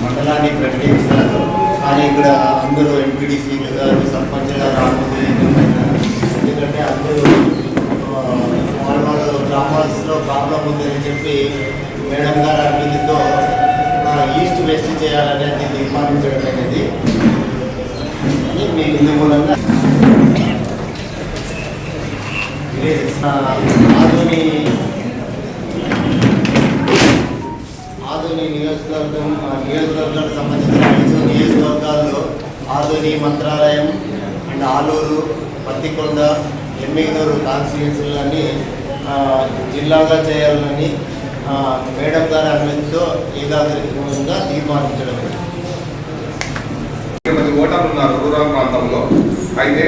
మండలాన్ని ప్రకటిస్తారు. కానీ ఇక్కడ అందరూ ఎంపీటీసీ గారు సర్పంచ్గా రానుంది. ఎందుకంటే అందరూ వాళ్ళ గ్రామాల్లో ప్రాబ్లం ఉందని చెప్పి మేడం గారు అభివృద్ధితో ఈస్ట్ వెస్ట్ చేయాలనేది తీర్మానించడం అనేది మీ ఇందు మూలంగా ఆదోని నియోజకవర్గానికి సంబంధించిన 5 నియోజకవర్గాల్లో ఆదోని, మంత్రాలయం అండ్ ఆలూరు, పత్తికొండ, ఎమ్మిగనూరు కాన్స్టిట్యున్సీలన్నీ జిల్లాగా చేయాలని మేడం గారి అనుమతితో ఏకాగ్రంగా తీర్మానించడం. ఓటర్లు ఉన్నారు రూరల్ ప్రాంతంలో. అయితే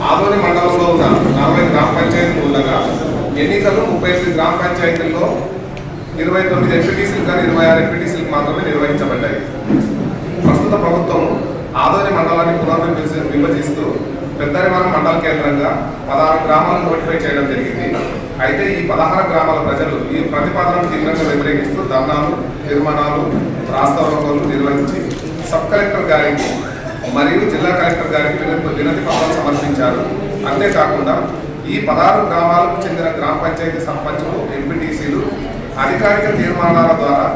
ఆదోని మండలంలో ఉన్న 40 గ్రామ పంచాయతీలు ఉండగా ఎన్నికలు 38 గ్రామ పంచాయతీల్లో 29 ఎంపీటీసీలు కానీ 26 ఎంపీటీసీలకు మాత్రమే నిర్వహించబడ్డాయి. ప్రస్తుత ప్రభుత్వం ఆదోని మండలాన్ని విభజిస్తూ పెద్దరివరం మండల కేంద్రంగా 16 గ్రామాలను నోటిఫై చేయడం జరిగింది. అయితే ఈ 16 గ్రామాల ప్రజలు ఈ ప్రతిపాదనను తీవ్రంగా వ్యతిరేకిస్తూ ధర్నాలు, తీర్మానాలు, రాస్తారోకోలు నిర్వహించి సబ్ కలెక్టర్ గారికి మరియు జిల్లా కలెక్టర్ గారికి వినతి పత్రాలు సమర్పించారు. అంతేకాకుండా ఈ 16 గ్రామాలకు చెందిన గ్రామ పంచాయతీ సర్పంచులు, ఎంపీటీసీలు అధికారిక తీర్మానాల ద్వారా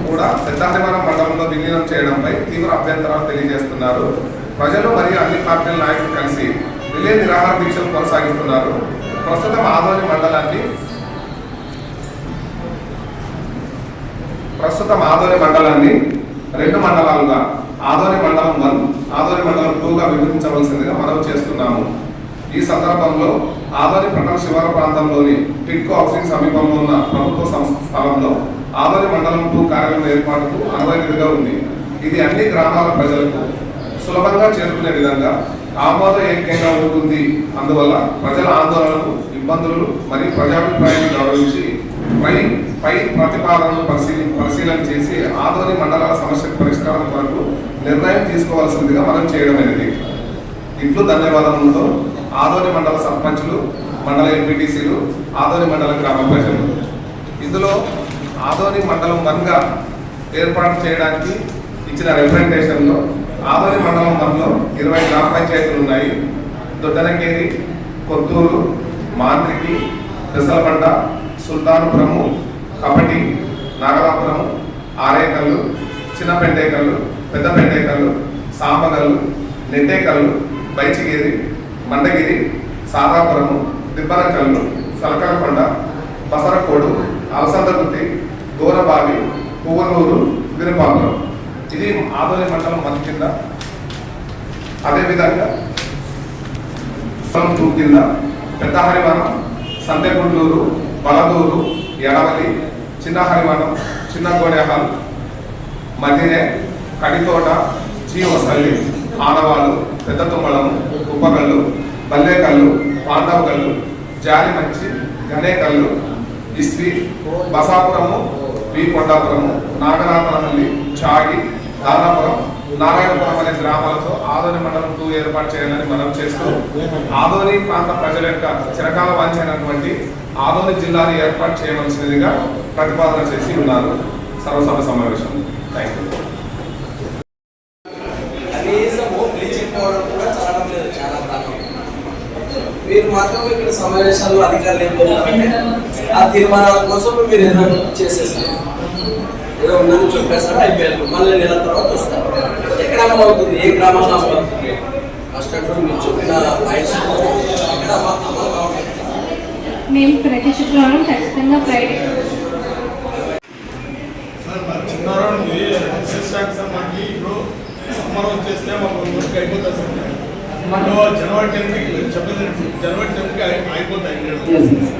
కూడా పెద్దహరివరం మండలంలో విలీనం చేయడంపై తీవ్ర అభ్యంతరాలు తెలియజేస్తున్నారు. ప్రజలు మరియు అన్ని పార్టీల నాయకులు కలిసి రిలే నిరాహార దీక్షలు కొనసాగిస్తున్నారు. ప్రస్తుతం ఆదోని మండలాన్ని 2 మండలాలుగా ఆదోని మండలం 1, ఆదోని మండలం 2గా విభజించవలసిందిగా మనవి చేస్తున్నాము. ఈ సందర్భంలో ఆదోని పట్టణ శివారు ప్రాంతంలోని టిట్కో హౌసింగ్ సమీపంలో ఉన్న ప్రభుత్వ స్థలంలో ఆదోని మండలం 2 కార్యాలయం ఏర్పాటుకు అనువైనదిగా ఉంది. ఇది అన్ని గ్రామాల ప్రజలకు సులభంగా చేరుకునే విధంగా ఆమోదయోగ్యంగా ఉంటుంది. అందువల్ల ప్రజల ఆందోళనలు, ఇబ్బందులు మరియు ప్రజాభిప్రాయాన్ని గౌరవించి పై ప్రతిపాదనను పరిశీలన చేసి ఆదోని మండలాల సమస్య పరిష్కారం కొరకు నిర్ణయం తీసుకోవాల్సిందిగా మనం చేయడమైనది. ఇట్లు ధన్యవాదములతో ఆదోని మండల సర్పంచులు, మండల ఎంపీటీసీలు, ఆదోని మండల గ్రామ ప్రజలు. ఇందులో ఆదోని మండలం 1గా ఏర్పాటు చేయడానికి ఇచ్చిన రిప్రజెంటేషన్లో ఆదోని మండలం 1లో 20 గ్రామ పంచాయతీలు ఉన్నాయి. దొడ్డనకేరి, కొత్తూరు, మాంద్రికి, పెసలబండ, సుల్తానుపురము, కపటి, నాగలాపురం, ఆరేకల్లు, చిన్నపెంటేకల్లు, పెద్దపెంటేకల్లు, సాంబగల్లు, నెట్టేకల్లు, బైచిగిరి, మండగిరి, సాదాపురము, దిబ్బనకల్లు, సలకలకొండ, బసరకోడు, అలసందగుత్తి, గోరబావి, పువ్వనూరు, విరుపాపురం. ఇది ఆదోని మండలం 1 కింద. అదేవిధంగా 2 కింద పెద్దహరివనం, సంతెగుండూరు, బలదూరు, ఎడవలి, చిన్న హరివనం, చిన్న గోడెహాల్, మదిరే, కడితోట, జీవసల్లి, ఆనవాళ్ళు, పెద్ద తుమ్మలము, ఉప్పగల్లు, బల్లేకల్లు, పాండవగల్లు, జాలిమంచి, గనేకల్లు, ఇస్వి, బసాపురము, కొండాపురము, నాగనాథనహల్లి, చాగి, దానాపురం, నారాయణపురం అనే గ్రామాలతో ఆదోని మండలం 2 ఏర్పాటు చేయాలని మనం చేస్తూ ఆదోని ప్రాంత ప్రజల యొక్క చిరకాల వాంఛైనటువంటి ఆదోని జిల్లాని ఏర్పాటు చేయవలసినదిగా ప్రతిపాదన చేసి ఉన్నారు. సర్వసభ సమావేశం. Thank you. మీరు మాత్రం ఇక్కడ సమావేశాల్లో అధికారులు ఏం చేయాలంటే ఆ తీర్మానాల కోసం మీరు ఏదో చేసేస్తారు, ఏదో ఉందని చెప్పేస్తారు, అయిపోయారు. మళ్ళీ నెల తర్వాత వస్తారు. ఎక్కడ అమలు అవుతుంది, ఏ గ్రామంలో అమలు అవుతుంది? ఫస్ట్ మీరు చెప్పిన ఎక్కడ అమలు కావాలి? మేము ప్రతి శుక్రవారం ఖచ్చితంగా ఫ్రైడే వచ్చేస్తే మాకు అయిపోతుంది సార్. జనవరి 10కి అయిపోతాయి.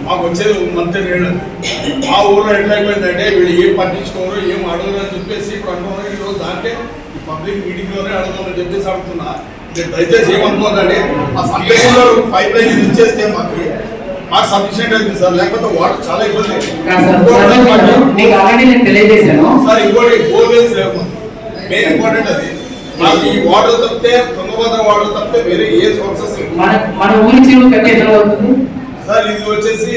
మాకు వచ్చేది మంత్ రేడు. మా ఊళ్ళో ఎట్లా అయిపోయిందంటే వీళ్ళు ఏం పట్టించుకోరు, ఏం అడగరు అని చెప్పేసి ఇప్పుడు అంటున్నారు. ఈరోజు దాంట్లో పబ్లిక్ మీటింగ్లోనే అడగమని చెప్పేసి అడుగుతున్నా. దయచేసి ఏమనుకోదండి, ఆ సందేశంలో పైప్ లైన్ ఇచ్చేస్తే మాకు సఫిషియెంట్ అవుతుంది సార్. లేకపోతే వాటర్ చాలా ఇబ్బంది. సార్ ఇంకోటి బోర్వెల్స్ లేవు. మెయిన్ ఇంపార్టెంట్ అది. మాకు ఈ వాటర్ తప్పితే, తుంగభద్ర వాటర్ తప్పితే వేరే ఏ సోర్సెస్ మన ఊరి చెరువు కట్టేది సార్. ఇది వచ్చేసి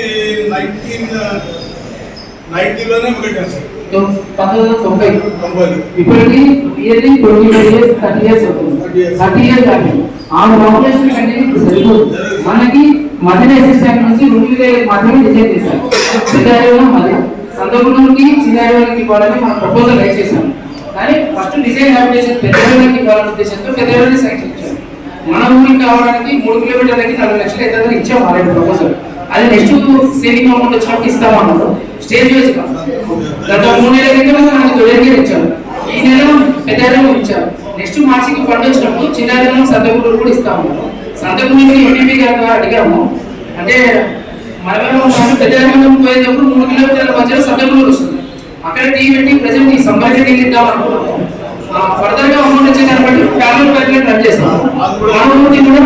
1990లోనే కట్టాను సార్. 1990 ఇప్పటికి ఇయర్లీ 25 years 30 years అవుతుంది. 30 years దాటి ఆ పాపులేషన్ కంటే ఇప్పుడు సరిపోదు. మనకి మధ్య అసిస్టెంట్ నుంచి రూరల్ ఏరియా మాత్రమే డిజైన్ చేశారు. పెద్ద మధ్య సందర్భంలోకి చిన్న ఏరియాలకి ఇవ్వాలని మనం ప్రపోజల్ రైట్ చేశాం. కానీ ఫస్ట్ డిజైన్ అప్లికేషన్ పెద్ద ఏరియాలకి ఇవ్వాలనే ఉద్దేశంతో పెద్ద ఏరియాని శాంక్షన్ ఇచ్చాం. మన ఊరికి కావడానికి 3 కిలోమీటర్లకి 4 లక్షలు అయితే ఇచ్చాం ఆల్రెడీ ప్రపోజల్. అది నెక్స్ట్ సేవింగ్ అమౌంట్ వచ్చినప్పుడు ఇస్తామన్నారు. స్టేజ్ వైజ్ గత 3 నెలల క్రితం మనకి తొలిగా ఇచ్చారు. ఈ నెల పెద్ద ఏరియాలో ఇచ్చారు. నెక్స్ట్ మార్చికి ఫండ్ వచ్చినప్పుడు చిన్న ఏరియాలో సంతకూరు కూడా ఇస్తామన్నారు. సంతకూరుకి ఎంపీపీ గారు అడిగాము. అంటే మనమేమో పెద్ద ఏరియాలో పోయేటప్పుడు 3 కిలోమీటర్ల మధ్యలో సంతకూరు వస్తుంది. అక్కడ టీ పెట్టి ప్రజెంట్ ఈ సంబంధిత ఇద్దాం అనుకున్నాము. ఫర్దర్ గా అమౌంట్ వచ్చేదాన్ని బట్టి ప్యానల్ ప్యాకెట్ రన్ చేస్తాము. మామూలు కూడా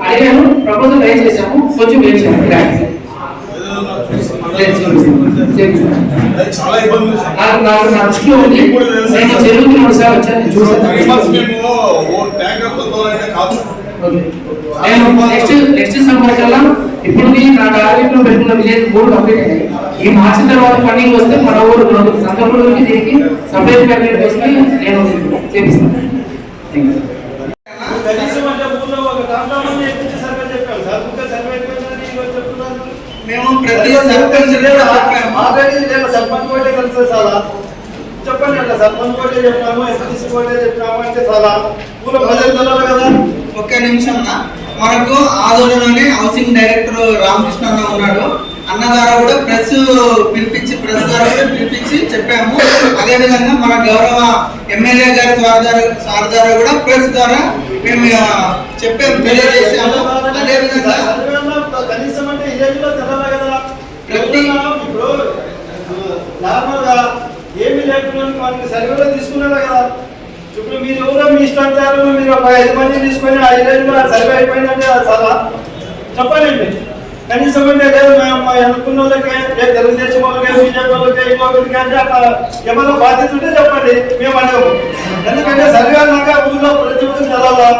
అడిగాను, ప్రపోజల్ రైజ్ చేశాము. కొంచెం వెయిట్ చేయాలి. చాలా ఇబ్బంది నాకు నా దృష్టిలో ఉంది. నేను చెరువుకి 3 సార్లు వచ్చాను, చూసాను. నేను నెక్స్ట్ సమ్మర్ కల్లా ఇప్పుడు నా టార్గెట్ లో పెట్టుకున్న విలేజ్ 3 కంప్లీట్ అయ్యాయి. ఈ మార్చి తర్వాత ఫండింగ్ వస్తే మన ఊరు సంతపూర్కి దీనికి సపరేట్ ప్యాకెట్ వేసి నేను చేపిస్తాను. మేము ప్రతి సర్పంచ్ సర్పంచ్ కోటే కలిసి చాలా చెప్పండి. అట్లా సర్పంచ్ కోటే చెప్పాము, ఎస్ఎస్సీ కోటే చెప్పాము అంటే చాలా ఊళ్ళో ప్రజలు తెలియాలి కదా. ఒక్క నిమిషం మనకు ఆదోళనలోనే హౌసింగ్ డైరెక్టర్ రామకృష్ణ అన్న ఉన్నాడు. అన్న ద్వారా కూడా ప్రెస్ ద్వారా కూడా పిలిపించి చెప్పాము. అదే విధంగా మన గౌరవ ఎమ్మెల్యే గారి సార్ ద్వారా కూడా ప్రెస్ ద్వారా మేము చెప్పాము, తెలియజేసాము. అదే విధంగా కనీసం అంటే విలేజ్లో తెలాలి కదా. ప్రతి ఇప్పుడు నార్మల్ గా ఏమి లేకుండా మనకి సర్వేలో తీసుకున్నారా కదా. ఇప్పుడు మీరు ఎవరో మీ ఇష్టానుసారం మీరు ఒక 5 మంది తీసుకొని ఆ విలేజ్లో సర్వే అయిపోయిందంటే అది చాలా చెప్పాలండి. కనీసం అంటే లేదు మేము అనుకున్న వాళ్ళకే, తెలుగుదేశం వాళ్ళకే, బీజేపీ వాళ్ళకే, ఇంకొకరికి అంటే అక్కడ ఏమైనా బాధ్యత ఉంటే చెప్పండి, మేము అడగము. ఎందుకంటే సర్వే అన్నాక ఊళ్ళో ప్రతి ఒక్కరు తెలాలా.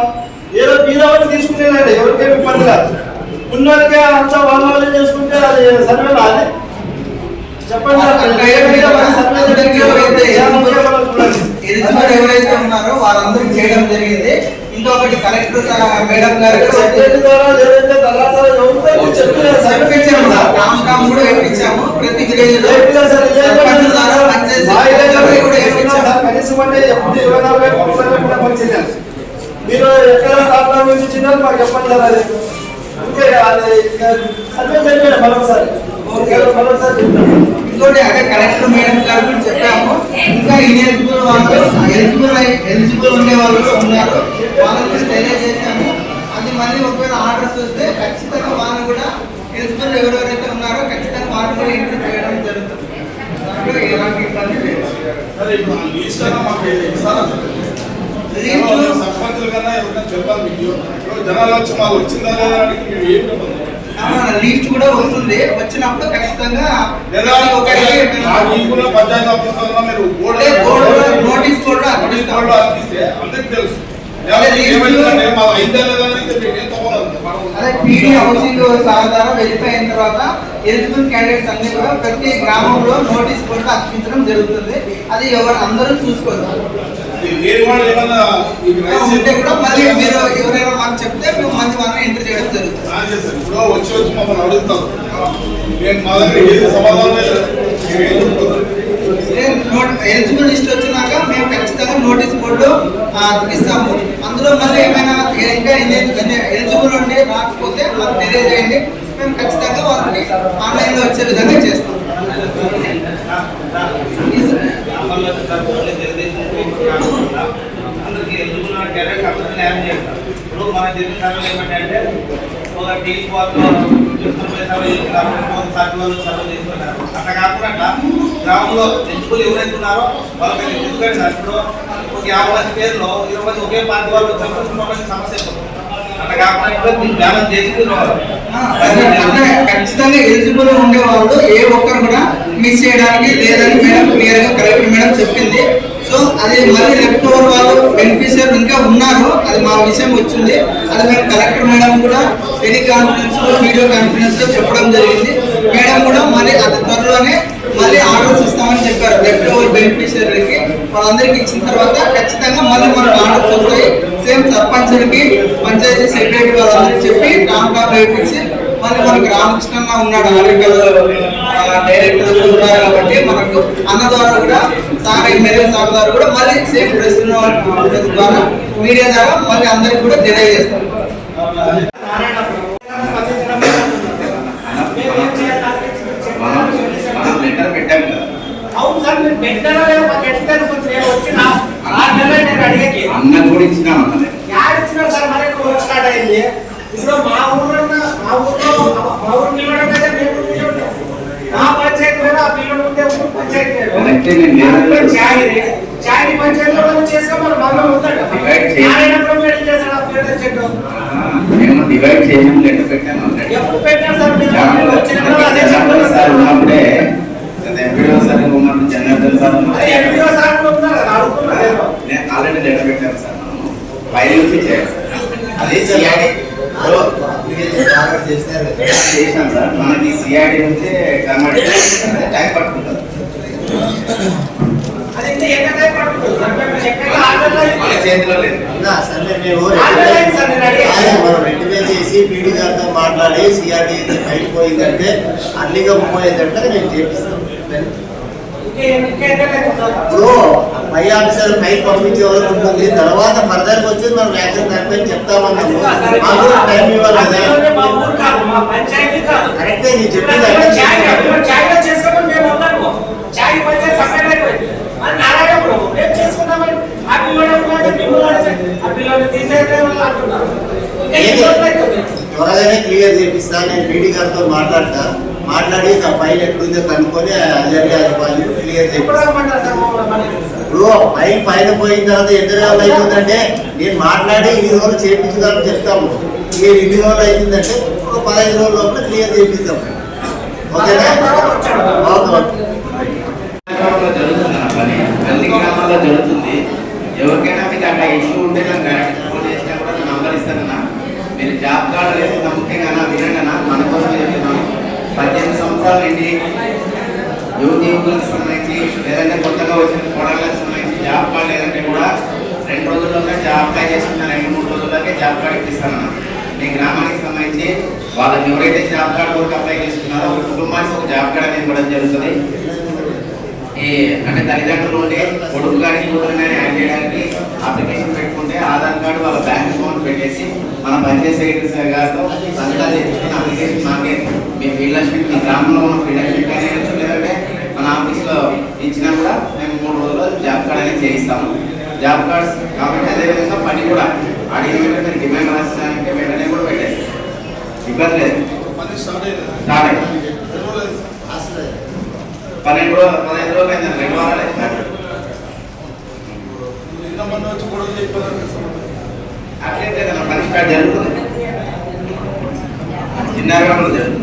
ఏదో బీదవాళ్ళు తీసుకునేదండి, ఎవరికేమి ఇబ్బంది కాదు. ఉన్నోళ్ళకే అంతా వాళ్ళే చేసుకుంటే అది సర్వే రాదు. చెప్పండి. ఎవరైతే ఉన్నారో వారందరూ చేయడం జరిగింది. ఇంకొకటి కలెక్టర్ మేడం గారు కూడా వేయించాము. ప్రతి విలేజ్ లో మీరు ఎక్కడ ప్రాబ్లం ఇచ్చినారు మాకు చెప్పండి సార్. అది సర్వే చెప్పండి మరొకసారి. ఇంకోటి అదే కలెక్టర్ మేడం గారు కూడా చెప్పాము. ఇంకా ఎలిజిబుల్ ఉండే వాళ్ళు ఉన్నారు, వాళ్ళకి తెలియజేసాము. అది మళ్ళీ ఒకవేళ ఆర్డర్స్ వస్తే ఖచ్చితంగా వాళ్ళు కూడా ఎలిజిబుల్ ఎవరెవరైతే ఉన్నారో ఖచ్చితంగా వాళ్ళు కూడా ఎంట్రీ చేయడం జరుగుతుంది. దాంట్లో ఎలాంటి ఇబ్బంది లేదు. సర్పంచుల కన్నా ఎవరైనా చెప్పాలి మీకు. జనాలు వచ్చి మాకు వచ్చిందా మేము ఏం చెప్పాలి. లిస్ట్ కూడా వస్తుంది. వచ్చినప్పుడు ఖచ్చితంగా పంచాయతీ ఆఫీసులో మీరు నోటీస్ కూడా అందరికి తెలుసు. అదే పీడీ హౌసింగ్ ద్వారా వెరిఫై అయిన తర్వాత ఎలిజిబుల్ క్యాండిడేట్స్ అన్ని కూడా ప్రతి గ్రామంలో నోటీస్ కూడా అతికించడం జరుగుతుంది. అది అందరూ చూసుకోవచ్చు. ఉంటే కూడా మళ్ళీ మీరు ఎవరైనా మాకు చెప్తే మేము మంచి వాళ్ళని ఎంటర్ చేయడం జరుగుతుంది. ఇప్పుడు వచ్చి మమ్మల్ని అడుగుతారు, నేను మా దగ్గర ఏది సమాధానం ఎలిజిబుల్ లిస్ట్ వచ్చినాక మేము ఖచ్చితంగా నోటీస్ బోర్డు అతికిస్తాము. అందులో మళ్ళీ ఏమైనా ఇంకా ఎలిజిబుల్ ఉండి రాకపోతే మాకు తెలియజేయండి. మేము ఖచ్చితంగా వాళ్ళని ఆన్లైన్లో వచ్చే విధంగా చేస్తాం. అందరికి ఎలిజిబుల్ క్యారెక్టర్ అందరికీ న్యాయం చేస్తారు. ఇప్పుడు మన జరిగిన సర్వేలు ఏమంటే ఒక టీ వాళ్ళు సర్వే తీసుకున్నారు. అట్లా కాకుండా గ్రామంలో ఎలిజిబుల్ ఎవరైతే ఉన్నారో వాళ్ళకి ఎందుకంటే సార్ ఇప్పుడు ఒక 50 మంది పేరులో 20 మంది ఒకే పార్టీ వాళ్ళు వచ్చినప్పుడు సమస్య అట్లా కాకుండా జ్ఞానం చేసి ఖచ్చితంగా ఎలిజిబుల్ ఉండే వాళ్ళు ఏ ఒక్కరు కూడా మిస్ చేయడానికి లేదని మేడం క్లియర్గా కలెక్టర్ మేడం చెప్పింది. సో అది మళ్ళీ లెఫ్ట్ ఓవర్ వాళ్ళు బెనిఫిషియర్ ఇంకా ఉన్నారు, అది మా విషయం వచ్చింది. అది మేము కలెక్టర్ మేడం కూడా టెలికాన్ఫరెన్స్ లో వీడియో కాన్ఫరెన్స్ లో చెప్పడం జరిగింది. మేడం కూడా మళ్ళీ అతి త్వరలోనే మళ్ళీ ఆర్డర్స్ ఇస్తామని చెప్పారు. లెఫ్ట్ ఓవర్ బెనిఫిషియరీకి వాళ్ళందరికీ ఇచ్చిన తర్వాత ఖచ్చితంగా మళ్ళీ మనకు ఆర్డర్స్ వస్తాయి. సేమ్ సర్పంచులకి, పంచాయతీ సెక్రటరీ వాళ్ళందరికీ చెప్పి టాప్ రేపించి మళ్ళీ మనకు రామకృష్ణ ఉన్నాడు ఆరోగ్యాలు డైరెక్టర్ ఉన్నారు కాబట్టి మనకు అన్న ద్వారా కూడా సార్ ఎమ్మెల్యే సార్ ద్వారా కూడా మళ్ళీ సేమ్ ప్రెస్ ద్వారా మీడియా ద్వారా మళ్ళీ అందరికి కూడా తెలియజేస్తాం. అవును సార్, మీరు పెట్టారా లేదా మాకు ఎట్లా తెలుసు? నేను వచ్చిన 6 నెలలు నేను అడిగేకి అన్న కూడా ఇచ్చినాం యాడ్ ఇచ్చినారు సార్. మనకు స్టార్ట్ అయింది. ఇప్పుడు మా ఊరు పిల్లలు అయితే మేము మా పంచాయతీ మీద ఆ పిల్లలు ఉంటే ఊరు పంచాయతీ చాయని పంచాయతీలో చేసుకొని మనం బాగా ఉంటాడు. చేశాడు ఆ పేరు చెట్టు డివైడ్ చేయడం లెటర్ పెట్టాను. ఎప్పుడు పెట్టారు సార్? మీరు ఉన్నప్పుడే ఎంపీడీఓ సార్ ఉన్నప్పుడు జనార్దన్ సార్ ఎంపీడీఓ సార్ ఉన్నారు కదా, అడుగుతున్నారు. నేను ఆల్రెడీ లెటర్ పెట్టాను సార్. ఫైల్ నుంచి అదే సిఆర్డీ చేసినాం సార్. మనకి సిఆర్డీ నుంచి కన్వర్ట్ టైం పట్టుకుంటారు. అది ఇంకా ఎంత టైం పడుతుంది సార్? మేము చెప్పేది 6 నెలలు మన చేతిలో లేదు. మనం రెక్టిఫై చేసి పీడీ గారితో మాట్లాడి సిఆర్డీ అయిపోయిందంటే అర్లీగా పోయేదంటే నేను చేపిస్తాను. ఇప్పుడు పై ఆఫీసర్ పై పంపించే వరకు ఉంటుంది. తర్వాత ఫర్దర్కి వచ్చి మనం యాక్షన్ దానిపైన చెప్తామన్నాము. మాకు టైం ఇవ్వాలి కదా. కరెక్టే నేను చెప్పేది. త్వరగానే క్లియర్ చేపిస్తాను. నేను పీడీ గారితో మాట్లాడి ఆ ఫైల్ ఎక్కడుందో కనుక్కొని అధికారులు క్లియర్ చేపిస్తాను. ఇప్పుడు పైన పోయిన తర్వాత ఎదురు అవుతుందంటే నేను మాట్లాడి ఇన్ని రోజులు చేయించుదామని చెప్తాము. మీరు ఇన్ని రోజులు అవుతుందంటే 15 రోజుల లోపల క్లియర్ చేపిస్తాం. ఓకేనా? జరుగుతుంది నా పని, అన్ని గ్రామాల్లో జరుగుతుంది. ఎవరికైనా మీకు అట్లా ఇష్యూ ఉంటే నాకు డైరెక్ట్ ఫోన్ చేసినా కూడా నేను నంబర్ ఇస్తానన్నా. మీరు జాబ్ కార్డు లేదు నమ్మకంగా వినండినా. మన కోసం చెప్తున్నాను. 18 సంవత్సరాల నుండి యువకులకు సంబంధించి లేదంటే కొత్తగా వచ్చిన కోడళ్ళకి సంబంధించి జాబ్ కార్డు లేదంటే కూడా 2 రోజుల్లోనే జాబ్ అప్లై చేసుకున్న 2-3 రోజుల్లోకే జాబ్ కార్డు ఇప్పిస్తానన్నా. మీ గ్రామానికి సంబంధించి వాళ్ళకి ఎవరైతే జాబ్ కార్డు వరకు అప్లై చేసుకున్నారో ఒక కుటుంబానికి ఒక జాబ్ కార్డు అనేది ఇవ్వడం జరుగుతుంది. అంటే తల్లిదండ్రులు ఉంటే కొడుకు కానీ కూతురు కానీ యాడ్ చేయడానికి అప్లికేషన్ పెట్టుకుంటే ఆధార్ కార్డు వాళ్ళ బ్యాంక్ అకౌంట్ పెట్టేసి మన పంచాయతీ సెక్రటరీ గారితో సంతకాలు తెచ్చుకుని అప్లికేషన్ మాకే మీ ఫీల్డ్షీట్ మీ గ్రామంలో ఉన్న ఫీల్డ్షీట్ కానీ లేదంటే మన ఆఫీస్లో ఇచ్చినా కూడా మేము 3 రోజుల్లో జాబ్ కార్డ్ అనేది చేయిస్తాము. జాబ్ కార్డ్స్ కాబట్టి అదేవిధంగా పని కూడా అడిగిన వెంటనే మీరు డిమాండ్ రాసినారంటే వెంటనే కూడా పెట్టేది ఇబ్బంది లేదు. స్టార్ట్ అయింది 15 రోజులు అయింది. 2 వారాలు అట్లయితే కదా పని స్టార్ట్ జరుగుతుంది. చిన్న గ్రామంలో జరుగుతుంది.